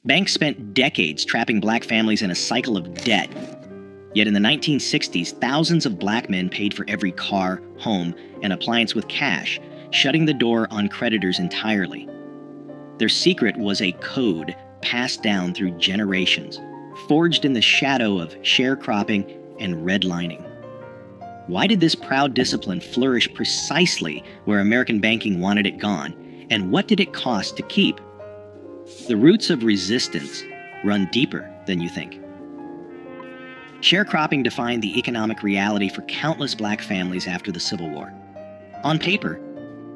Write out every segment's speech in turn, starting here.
Banks spent decades trapping black families in a cycle of debt. Yet in the 1960s, thousands of black men paid for every car, home, and appliance with cash, shutting the door on creditors entirely. Their secret was a code passed down through generations, forged in the shadow of sharecropping and redlining. Why did this proud discipline flourish precisely where American banking wanted it gone, and what did it cost to keep? The roots of resistance run deeper than you think. Sharecropping defined the economic reality for countless black families after the Civil War. On paper,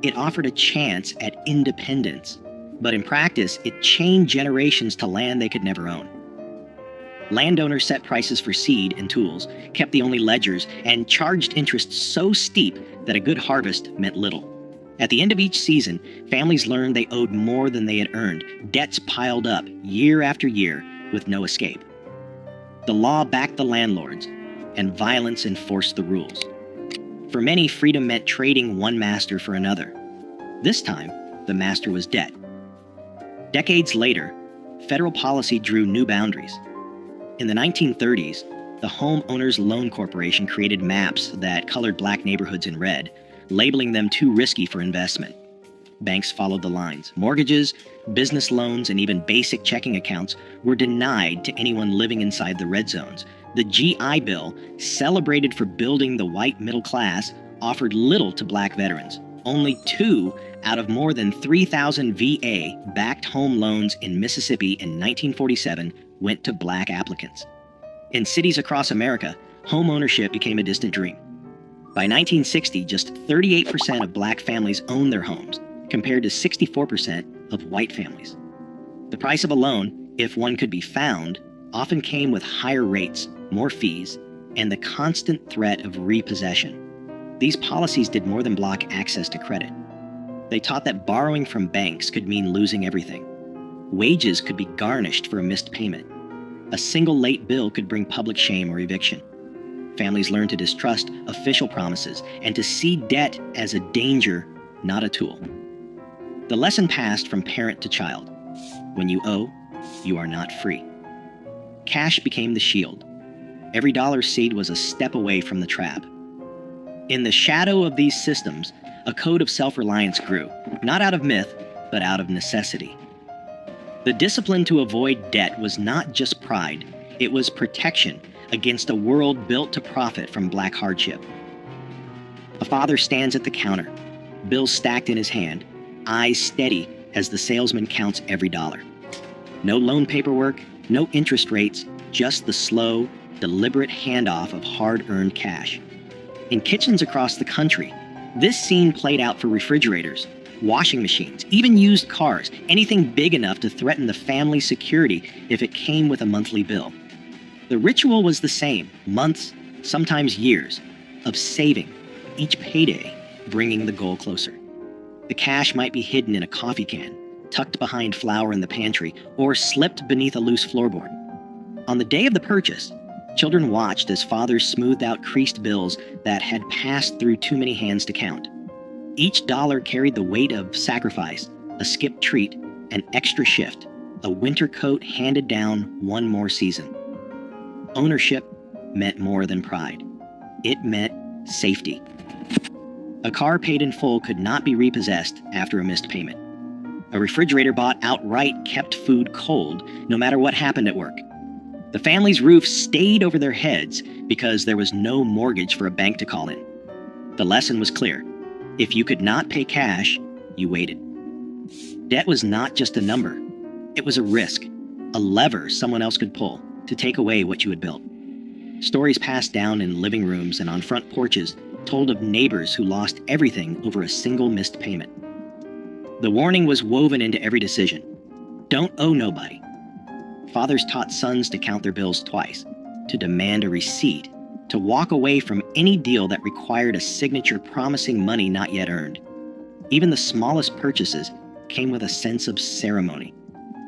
it offered a chance at independence, but in practice, it chained generations to land they could never own. Landowners set prices for seed and tools, kept the only ledgers, and charged interest so steep that a good harvest meant little. At the end of each season, families learned they owed more than they had earned. Debts piled up year after year with no escape. The law backed the landlords, and violence enforced the rules. For many, freedom meant trading one master for another. This time, the master was debt. Decades later, federal policy drew new boundaries. In the 1930s, the Homeowners Loan Corporation created maps that colored black neighborhoods in red, labeling them too risky for investment. Banks followed the lines. Mortgages, business loans, and even basic checking accounts were denied to anyone living inside the red zones. The GI Bill, celebrated for building the white middle class, offered little to black veterans. Only 2 out of more than 3,000 VA-backed home loans in Mississippi in 1947 went to black applicants. In cities across America, home ownership became a distant dream. By 1960, just 38% of black families owned their homes, compared to 64% of white families. The price of a loan, if one could be found, often came with higher rates, more fees, and the constant threat of repossession. These policies did more than block access to credit. They taught that borrowing from banks could mean losing everything. Wages could be garnished for a missed payment. A single late bill could bring public shame or eviction. Families learned to distrust official promises and to see debt as a danger, not a tool. The lesson passed from parent to child. When you owe, you are not free. Cash became the shield. Every dollar seed was a step away from the trap. In the shadow of these systems, a code of self-reliance grew, not out of myth, but out of necessity. The discipline to avoid debt was not just pride, it was protection against a world built to profit from black hardship. A father stands at the counter, bills stacked in his hand, eyes steady as the salesman counts every dollar. No loan paperwork, no interest rates, just the slow, deliberate handoff of hard-earned cash. In kitchens across the country, this scene played out for refrigerators, washing machines, even used cars, anything big enough to threaten the family's security if it came with a monthly bill. The ritual was the same, months, sometimes years, of saving, each payday bringing the goal closer. The cash might be hidden in a coffee can, tucked behind flour in the pantry, or slipped beneath a loose floorboard. On the day of the purchase, children watched as fathers smoothed out creased bills that had passed through too many hands to count. Each dollar carried the weight of sacrifice, a skipped treat, an extra shift, a winter coat handed down one more season. Ownership meant more than pride. It meant safety. A car paid in full could not be repossessed after a missed payment. A refrigerator bought outright kept food cold, no matter what happened at work. The family's roof stayed over their heads because there was no mortgage for a bank to call in. The lesson was clear. If you could not pay cash, you waited. Debt was not just a number. It was a risk, a lever someone else could pull to take away what you had built. Stories passed down in living rooms and on front porches told of neighbors who lost everything over a single missed payment. The warning was woven into every decision. Don't owe nobody. Fathers taught sons to count their bills twice, to demand a receipt, to walk away from any deal that required a signature promising money not yet earned. Even the smallest purchases came with a sense of ceremony.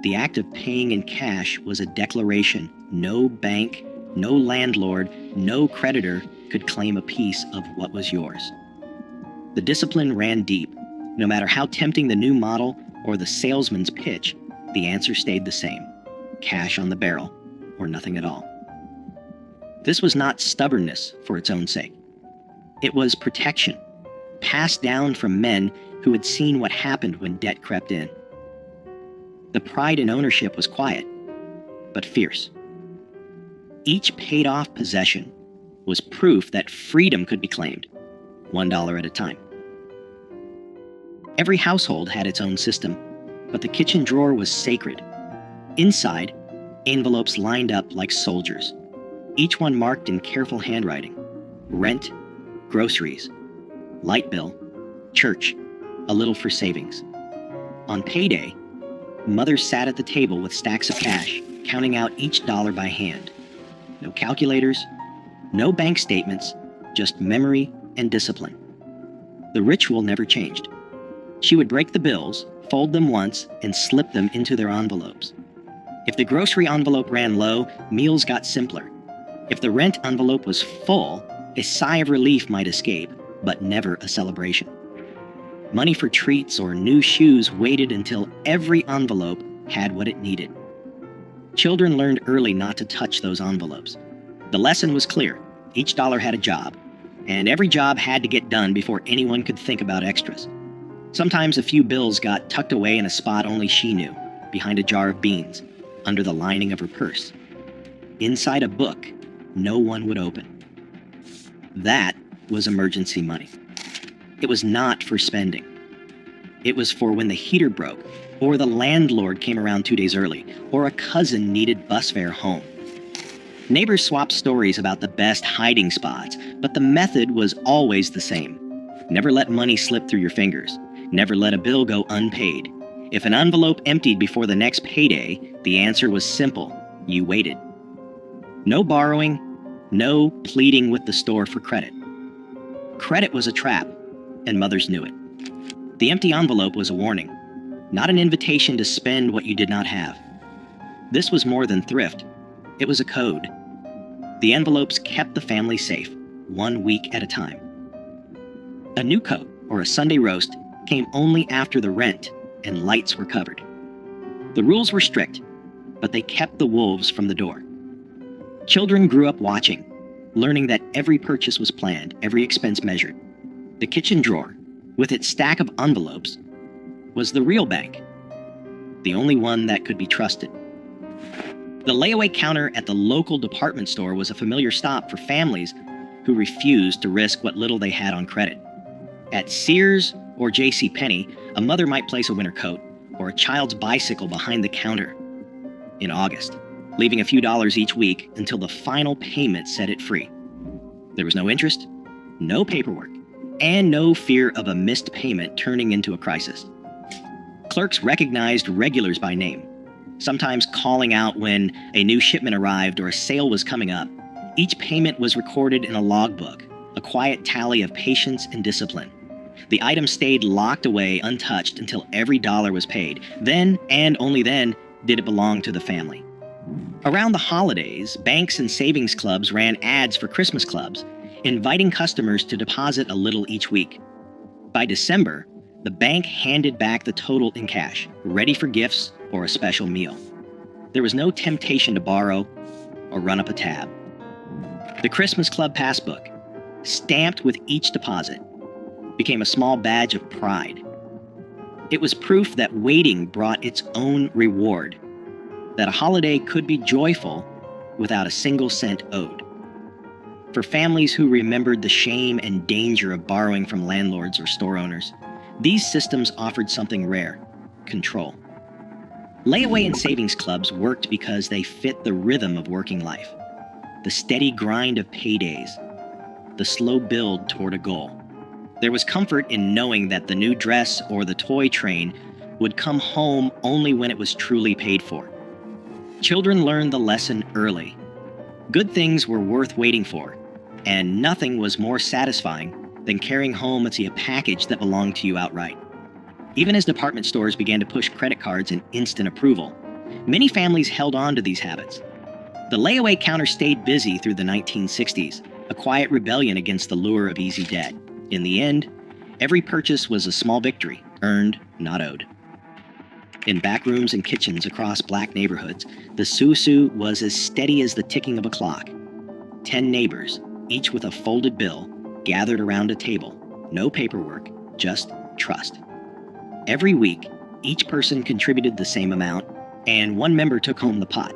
The act of paying in cash was a declaration no bank, no landlord, no creditor could claim a piece of what was yours. The discipline ran deep. No matter how tempting the new model or the salesman's pitch, the answer stayed the same. cash on the barrel, or nothing at all. This was not stubbornness for its own sake. It was protection, passed down from men who had seen what happened when debt crept in. The pride in ownership was quiet, but fierce. Each paid-off possession was proof that freedom could be claimed, $1 at a time. Every household had its own system, but the kitchen drawer was sacred. Inside, envelopes lined up like soldiers, each one marked in careful handwriting: rent, groceries, light bill, church, a little for savings. On payday, mothers sat at the table with stacks of cash, counting out each dollar by hand. No calculators, no bank statements, just memory and discipline. The ritual never changed. She would break the bills, fold them once, and slip them into their envelopes. If the grocery envelope ran low, meals got simpler. If the rent envelope was full, a sigh of relief might escape, but never a celebration. Money for treats or new shoes waited until every envelope had what it needed. Children learned early not to touch those envelopes. The lesson was clear. Each dollar had a job, and every job had to get done before anyone could think about extras. Sometimes a few bills got tucked away in a spot only she knew, behind a jar of beans, under the lining of her purse. Inside a book no one would open. That was emergency money. It was not for spending. It was for when the heater broke, or the landlord came around 2 days early, or a cousin needed bus fare home. Neighbors swapped stories about the best hiding spots, but the method was always the same. Never let money slip through your fingers. Never let a bill go unpaid. If an envelope emptied before the next payday, the answer was simple: you waited. No borrowing, no pleading with the store for credit. Credit was a trap, and mothers knew it. The empty envelope was a warning, not an invitation to spend what you did not have. This was more than thrift. It was a code. The envelopes kept the family safe, 1 week at a time. A new coat or a Sunday roast came only after the rent and lights were covered. The rules were strict, but they kept the wolves from the door. Children grew up watching, learning that every purchase was planned, every expense measured. The kitchen drawer, with its stack of envelopes, was the real bank, the only one that could be trusted. The layaway counter at the local department store was a familiar stop for families who refused to risk what little they had on credit. At Sears or JCPenney, a mother might place a winter coat or a child's bicycle behind the counter in August, leaving a few dollars each week until the final payment set it free. There was no interest, no paperwork, and no fear of a missed payment turning into a crisis. Clerks recognized regulars by name, sometimes calling out when a new shipment arrived or a sale was coming up. Each payment was recorded in a logbook, a quiet tally of patience and discipline. The item stayed locked away untouched until every dollar was paid. Then, and only then, did it belong to the family. Around the holidays, banks and savings clubs ran ads for Christmas clubs, inviting customers to deposit a little each week. By December, the bank handed back the total in cash, ready for gifts or a special meal. There was no temptation to borrow or run up a tab. The Christmas Club passbook, stamped with each deposit, became a small badge of pride. It was proof that waiting brought its own reward, that a holiday could be joyful without a single cent owed. For families who remembered the shame and danger of borrowing from landlords or store owners, these systems offered something rare: control. Layaway and savings clubs worked because they fit the rhythm of working life, the steady grind of paydays, the slow build toward a goal. There was comfort in knowing that the new dress or the toy train would come home only when it was truly paid for. Children learned the lesson early. Good things were worth waiting for, and nothing was more satisfying than carrying home a package that belonged to you outright. Even as department stores began to push credit cards and instant approval, many families held on to these habits. The layaway counter stayed busy through the 1960s, a quiet rebellion against the lure of easy debt. In the end, every purchase was a small victory, earned, not owed. In back rooms and kitchens across black neighborhoods, the susu was as steady as the ticking of a clock. 10 neighbors, each with a folded bill, gathered around a table. No paperwork, just trust. Every week, each person contributed the same amount, and one member took home the pot.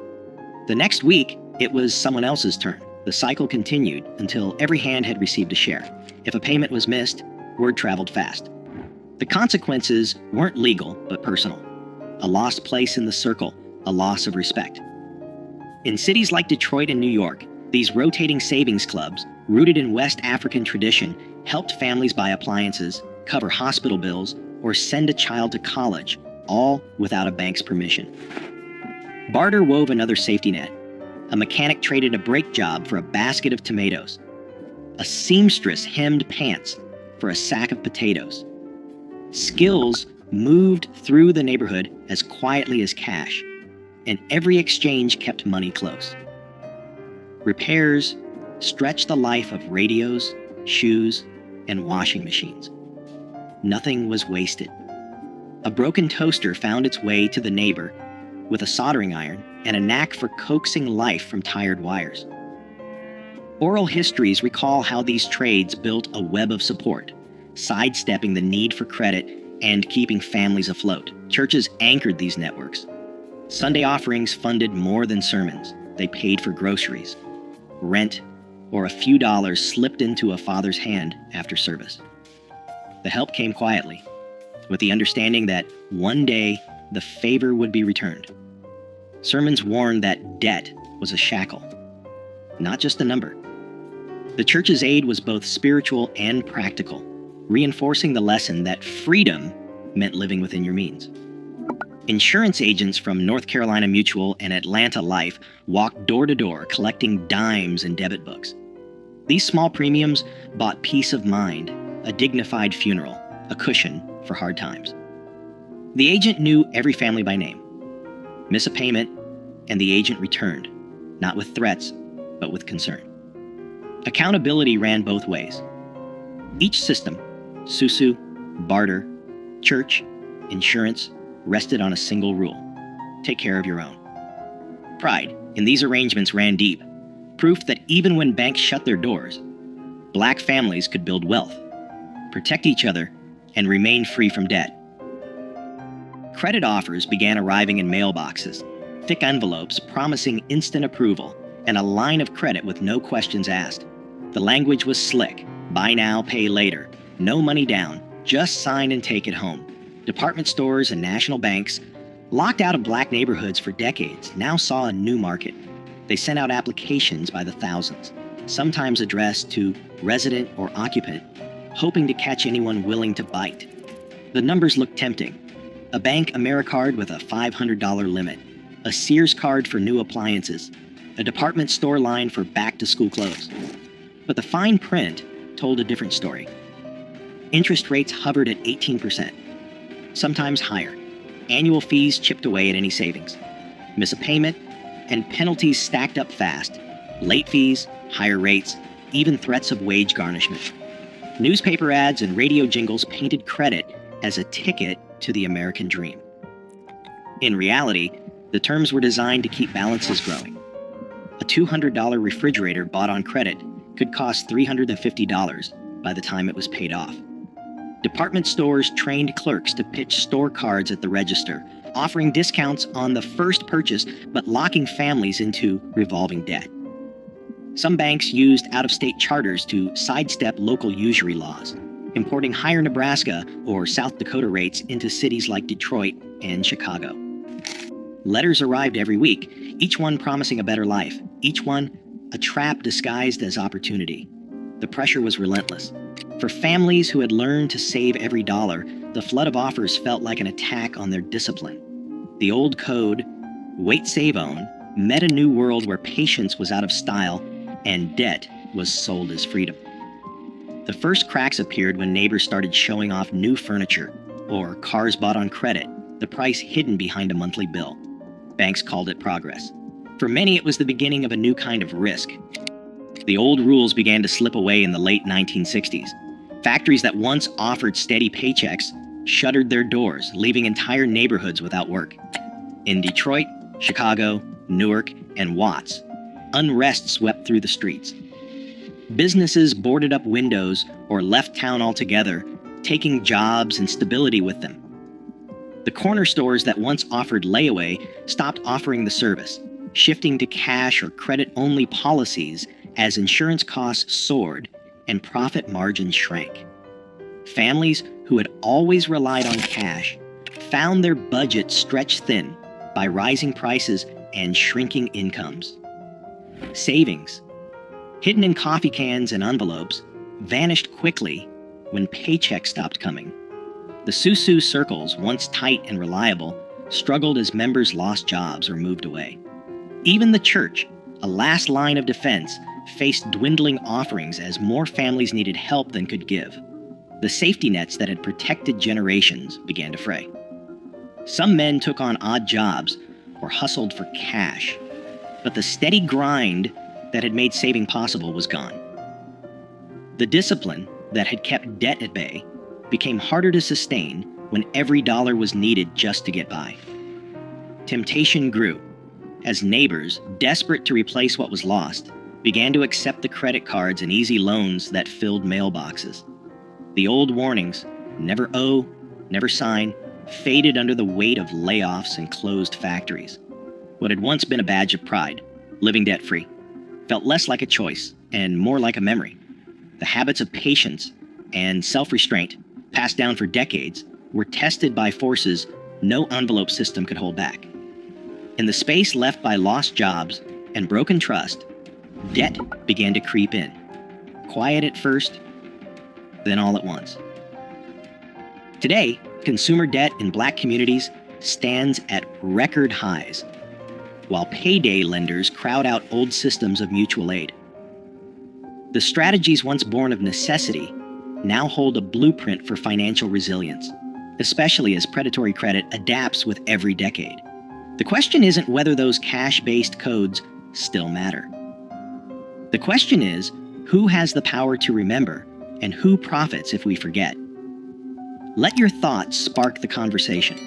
The next week, it was someone else's turn. The cycle continued until every hand had received a share. If a payment was missed, word traveled fast. The consequences weren't legal, but personal. A lost place in the circle, a loss of respect. In cities like Detroit and New York, these rotating savings clubs, rooted in West African tradition, helped families buy appliances, cover hospital bills, or send a child to college, all without a bank's permission. Barter wove another safety net. A mechanic traded a brake job for a basket of tomatoes. A seamstress hemmed pants for a sack of potatoes. Skills moved through the neighborhood as quietly as cash, and every exchange kept money close. Repairs stretched the life of radios, shoes, and washing machines. Nothing was wasted. A broken toaster found its way to the neighbor with a soldering iron and a knack for coaxing life from tired wires. Oral histories recall how these trades built a web of support, sidestepping the need for credit and keeping families afloat. Churches anchored these networks. Sunday offerings funded more than sermons. They paid for groceries, rent, or a few dollars slipped into a father's hand after service. The help came quietly, with the understanding that one day the favor would be returned. Sermons warned that debt was a shackle, not just a number. The church's aid was both spiritual and practical, reinforcing the lesson that freedom meant living within your means. Insurance agents from North Carolina Mutual and Atlanta Life walked door to door collecting dimes and debit books. These small premiums bought peace of mind, a dignified funeral, a cushion for hard times. The agent knew every family by name. Miss a payment, and the agent returned, not with threats, but with concern. Accountability ran both ways. Each system, susu, barter, church, insurance, rested on a single rule: take care of your own. Pride in these arrangements ran deep, proof that even when banks shut their doors, black families could build wealth, protect each other, and remain free from debt. Credit offers began arriving in mailboxes, thick envelopes promising instant approval, and a line of credit with no questions asked. The language was slick: buy now, pay later, no money down, just sign and take it home. Department stores and national banks, locked out of black neighborhoods for decades, now saw a new market. They sent out applications by the thousands, sometimes addressed to resident or occupant, hoping to catch anyone willing to bite. The numbers looked tempting: a bank AmeriCard with a $500 limit, a Sears card for new appliances, a department store line for back-to-school clothes. But the fine print told a different story. Interest rates hovered at 18%, sometimes higher. Annual fees chipped away at any savings. Miss a payment, and penalties stacked up fast. Late fees, higher rates, even threats of wage garnishment. Newspaper ads and radio jingles painted credit as a ticket to the American dream. In reality, the terms were designed to keep balances growing. A $200 refrigerator bought on credit could cost $350 by the time it was paid off. Department stores trained clerks to pitch store cards at the register, offering discounts on the first purchase but locking families into revolving debt. Some banks used out-of-state charters to sidestep local usury laws, importing higher Nebraska or South Dakota rates into cities like Detroit and Chicago. Letters arrived every week, each one promising a better life, each one a trap disguised as opportunity. The pressure was relentless. For families who had learned to save every dollar, the flood of offers felt like an attack on their discipline. The old code, wait, save, own, met a new world where patience was out of style and debt was sold as freedom. The first cracks appeared when neighbors started showing off new furniture or cars bought on credit, the price hidden behind a monthly bill. Banks called it progress. For many, it was the beginning of a new kind of risk. The old rules began to slip away in the late 1960s. Factories that once offered steady paychecks shuttered their doors, leaving entire neighborhoods without work. In Detroit, Chicago, Newark, and Watts, unrest swept through the streets. Businesses boarded up windows or left town altogether, taking jobs and stability with them. The corner stores that once offered layaway stopped offering the service, shifting to cash or credit-only policies as insurance costs soared and profit margins shrank. Families who had always relied on cash found their budgets stretched thin by rising prices and shrinking incomes. Savings, hidden in coffee cans and envelopes, vanished quickly when paychecks stopped coming. The Susu circles, once tight and reliable, struggled as members lost jobs or moved away. Even the church, a last line of defense, faced dwindling offerings as more families needed help than could give. The safety nets that had protected generations began to fray. Some men took on odd jobs or hustled for cash, but the steady grind that had made saving possible was gone. The discipline that had kept debt at bay became harder to sustain when every dollar was needed just to get by. Temptation grew as neighbors, desperate to replace what was lost, began to accept the credit cards and easy loans that filled mailboxes. The old warnings, never owe, never sign, faded under the weight of layoffs and closed factories. What had once been a badge of pride, living debt-free, felt less like a choice and more like a memory. The habits of patience and self-restraint, passed down for decades, were tested by forces no envelope system could hold back. In the space left by lost jobs and broken trust, debt began to creep in. Quiet at first, then all at once. Today, consumer debt in Black communities stands at record highs, while payday lenders crowd out old systems of mutual aid. The strategies once born of necessity now hold a blueprint for financial resilience, especially as predatory credit adapts with every decade. The question isn't whether those cash-based codes still matter. The question is, who has the power to remember and who profits if we forget? Let your thoughts spark the conversation.